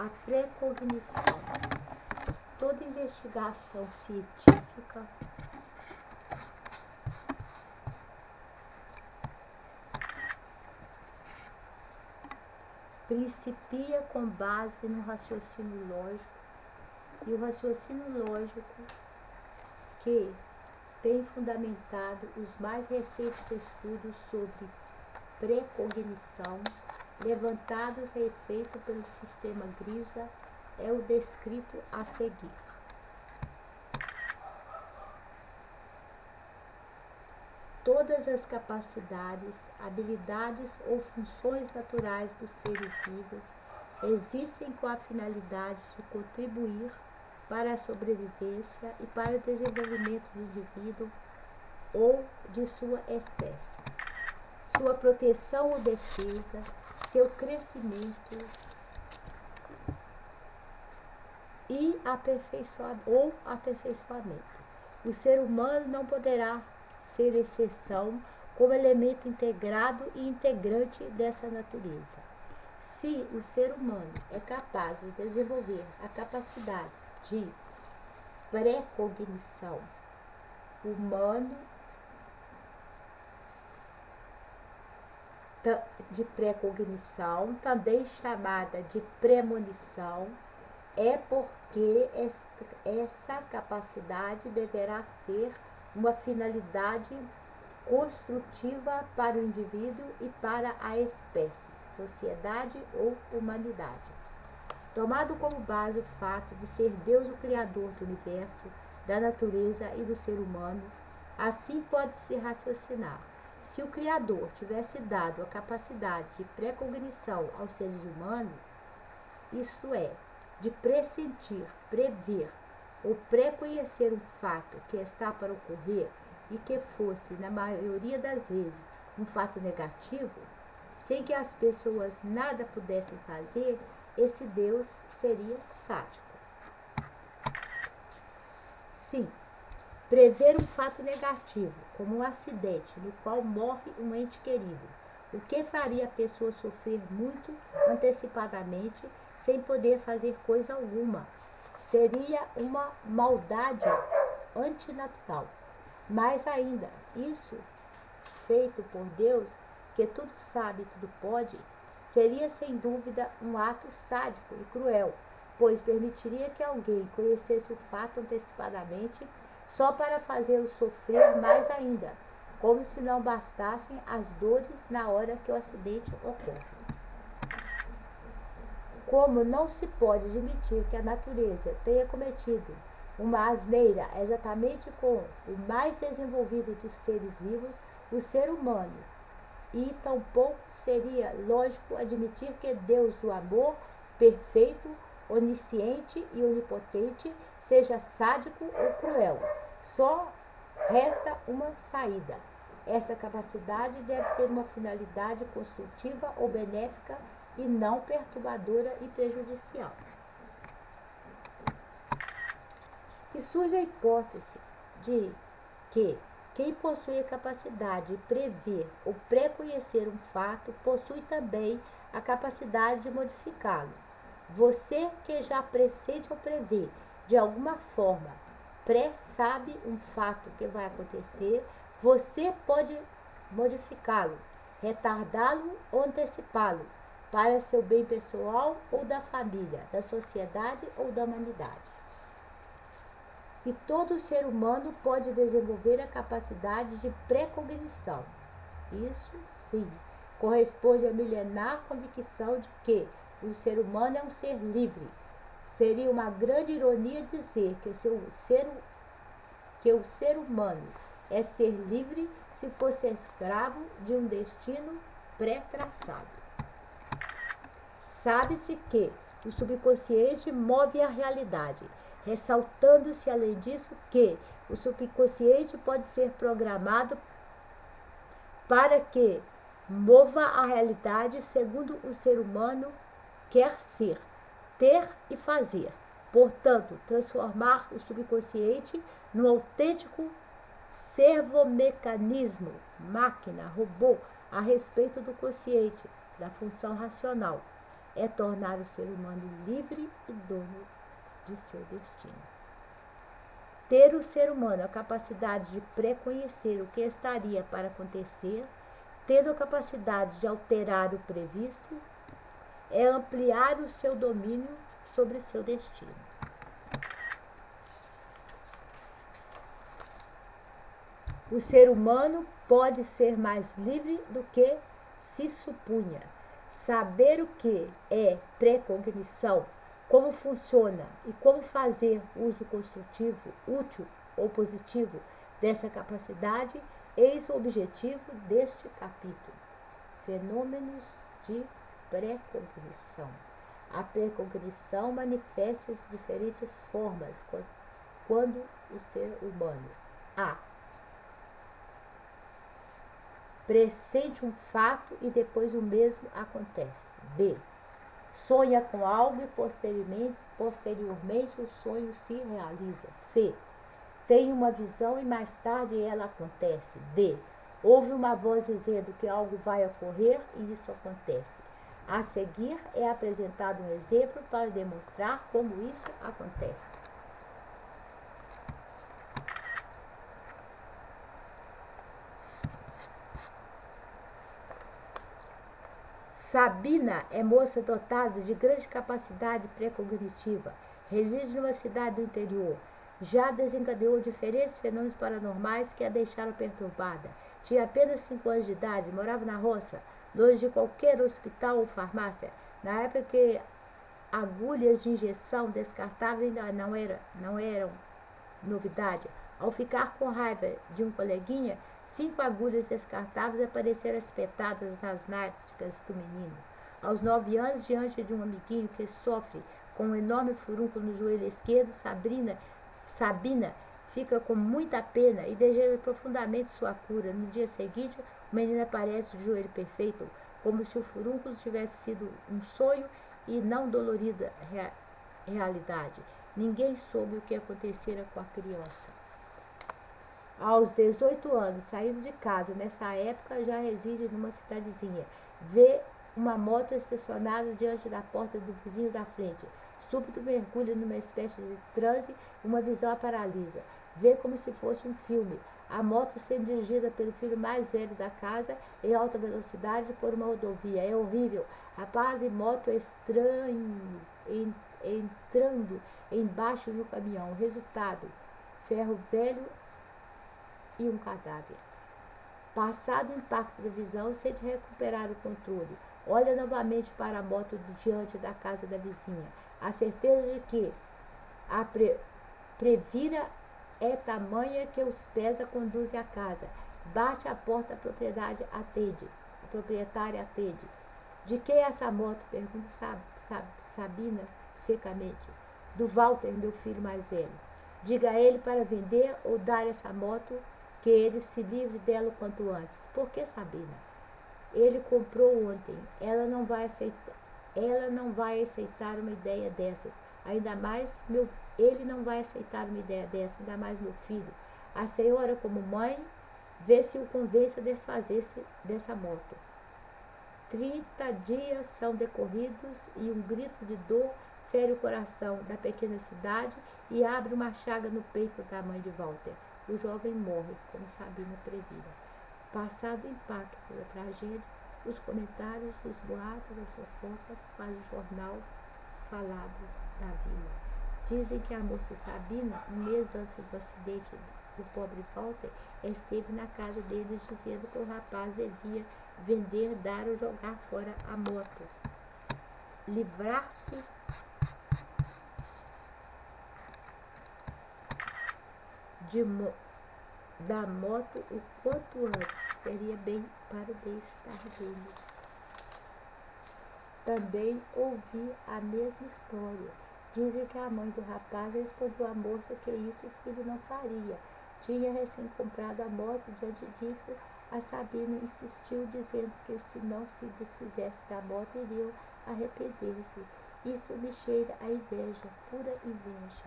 A precognição. Toda investigação científica principia com base no raciocínio lógico, e o raciocínio lógico que tem fundamentado os mais recentes estudos sobre precognição, levantados a efeito pelo sistema GRISA, é o descrito a seguir. Todas as capacidades, habilidades ou funções naturais dos seres vivos existem com a finalidade de contribuir para a sobrevivência e para o desenvolvimento do indivíduo ou de sua espécie, sua proteção ou defesa, seu crescimento e aperfeiçoamento. O ser humano não poderá ser exceção como elemento integrado e integrante dessa natureza. Se o ser humano é capaz de desenvolver a capacidade de precognição também chamada de premonição, é porque essa capacidade deverá ser uma finalidade construtiva para o indivíduo e para a espécie, sociedade ou humanidade. Tomado como base o fato de ser Deus o Criador do universo, da natureza e do ser humano, assim pode-se raciocinar. Se o Criador tivesse dado a capacidade de precognição aos seres humanos, isto é, de pressentir, prever ou preconhecer um fato que está para ocorrer e que fosse, na maioria das vezes, um fato negativo, sem que as pessoas nada pudessem fazer, esse Deus seria sádico. Sim, prever um fato negativo, como um acidente no qual morre um ente querido, o que faria a pessoa sofrer muito antecipadamente, sem poder fazer coisa alguma, seria uma maldade antinatural. Mais ainda, isso, feito por Deus, que tudo sabe e tudo pode, seria sem dúvida um ato sádico e cruel, pois permitiria que alguém conhecesse o fato antecipadamente só para fazê-lo sofrer mais ainda, como se não bastassem as dores na hora que o acidente ocorre. Como não se pode admitir que a natureza tenha cometido uma asneira exatamente com o mais desenvolvido dos seres vivos, o ser humano, e tampouco seria lógico admitir que Deus do amor perfeito, onisciente e onipotente seja sádico ou cruel. Só resta uma saída. Essa capacidade deve ter uma finalidade construtiva ou benéfica e não perturbadora e prejudicial. E surge a hipótese de que quem possui a capacidade de prever ou preconhecer um fato possui também a capacidade de modificá-lo. Você que já pressente ou prevê, de alguma forma, pré-sabe um fato que vai acontecer, você pode modificá-lo, retardá-lo ou antecipá-lo, para seu bem pessoal ou da família, da sociedade ou da humanidade. E todo ser humano pode desenvolver a capacidade de precognição. Isso, sim, corresponde à milenar convicção de que o ser humano é um ser livre. Seria uma grande ironia dizer que o ser humano é ser livre se fosse escravo de um destino pré-traçado. Sabe-se que o subconsciente move a realidade, ressaltando-se além disso que o subconsciente pode ser programado para que mova a realidade segundo o ser humano quer ser, ter e fazer. Portanto, transformar o subconsciente num autêntico servomecanismo, máquina, robô, a respeito do consciente, da função racional. é tornar o ser humano livre e dono de seu destino. Ter o ser humano a capacidade de preconhecer o que estaria para acontecer, tendo a capacidade de alterar o previsto, é ampliar o seu domínio sobre seu destino. O ser humano pode ser mais livre do que se supunha. Saber o que é precognição, como funciona e como fazer uso construtivo, útil ou positivo dessa capacidade, eis o objetivo deste capítulo. Fenômenos de precognição. A precognição manifesta-se de diferentes formas quando o ser humano A. Pressente um fato e depois o mesmo acontece. B. Sonha com algo e posteriormente o sonho se realiza. C. Tem uma visão e mais tarde ela acontece. D. Ouve uma voz dizendo que algo vai ocorrer e isso acontece. A seguir é apresentado um exemplo para demonstrar como isso acontece. Sabina é moça dotada de grande capacidade precognitiva. Reside numa cidade do interior. Já desencadeou diferentes fenômenos paranormais que a deixaram perturbada. Tinha apenas 5 anos de idade, morava na roça, longe de qualquer hospital ou farmácia. Na época que agulhas de injeção descartáveis ainda não eram novidade. Ao ficar com raiva de um coleguinha, 5 agulhas descartáveis apareceram espetadas nas nádegas do menino. Aos 9 anos, diante de um amiguinho que sofre com um enorme furúnculo no joelho esquerdo, Sabina fica com muita pena e deseja profundamente sua cura. No dia seguinte, o menino aparece de joelho perfeito, como se o furúnculo tivesse sido um sonho e não dolorida realidade. Ninguém soube o que acontecera com a criança. Aos 18 anos, saindo de casa, nessa época já reside numa cidadezinha. Vê uma moto estacionada diante da porta do vizinho da frente. Súbito mergulha numa espécie de transe, uma visão a paralisa. Vê como se fosse um filme. A moto sendo dirigida pelo filho mais velho da casa em alta velocidade por uma rodovia. É horrível. Rapaz e moto entrando embaixo do caminhão. Resultado: ferro velho e um cadáver. Passado o impacto da visão, sente recuperar o controle. Olha novamente para a moto diante da casa da vizinha. A certeza de que a previra é tamanha que os pés a conduzem à casa. Bate à porta, a proprietária atende. De quem é essa moto? Pergunta Sabina secamente. Do Walter, meu filho mais velho. Diga a ele para vender ou dar essa moto, que ele se livre dela o quanto antes. Por que, Sabina? Ele comprou ontem. Ela não vai aceitar uma ideia dessas. Ele não vai aceitar uma ideia dessa, ainda mais meu filho. A senhora, como mãe, vê se o convence a desfazer-se dessa moto. 30 dias são decorridos e um grito de dor fere o coração da pequena cidade e abre uma chaga no peito da mãe de Walter. O jovem morre, como Sabina previra. Passado o impacto da tragédia, os comentários, os boatos, as fofocas fazem o jornal falado da vila. Dizem que a moça Sabina, um mês antes do acidente do pobre Walter, esteve na casa deles dizendo que o rapaz devia vender, dar ou jogar fora a moto. Livrar-se da moto o quanto antes seria bem para o bem-estar dele. Também ouvi a mesma história. Dizem que a mãe do rapaz respondeu à moça que isso o filho não faria. Tinha recém comprado a moto. Diante disso, a Sabina insistiu, dizendo que se não se desfizesse da moto, iriam arrepender-se. Isso me cheira a inveja, pura inveja.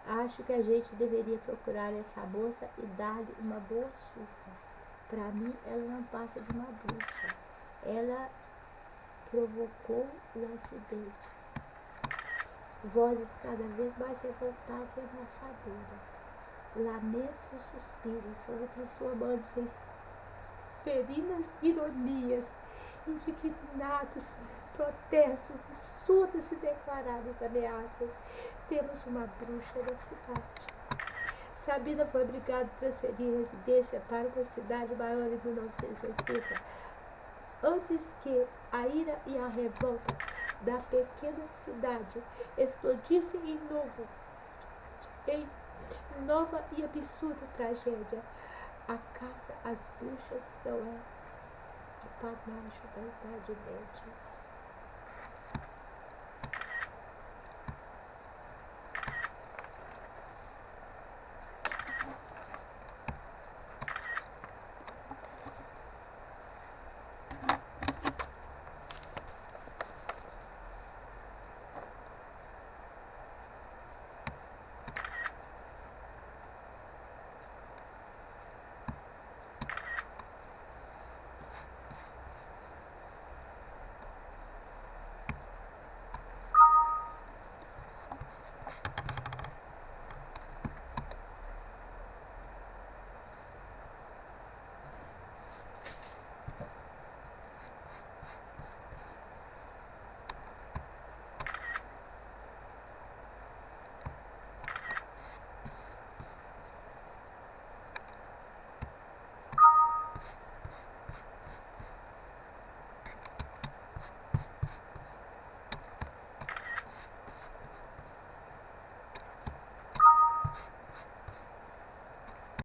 Acho que a gente deveria procurar essa moça e dar-lhe uma boa surra. Para mim, ela não passa de uma bruxa. Ela provocou o acidente. Vozes cada vez mais revoltadas e ameaçadoras. Lamentos e suspiros foram transformando-se em ferinas ironias, indignados protestos e surdas e declaradas ameaças. Temos uma bruxa na cidade. Sabina foi obrigada a transferir residência para uma cidade maior em 1980, antes que a ira e a revolta da pequena cidade explodissem em nova e absurda tragédia. A caça às bruxas não é de panágio da Idade Média.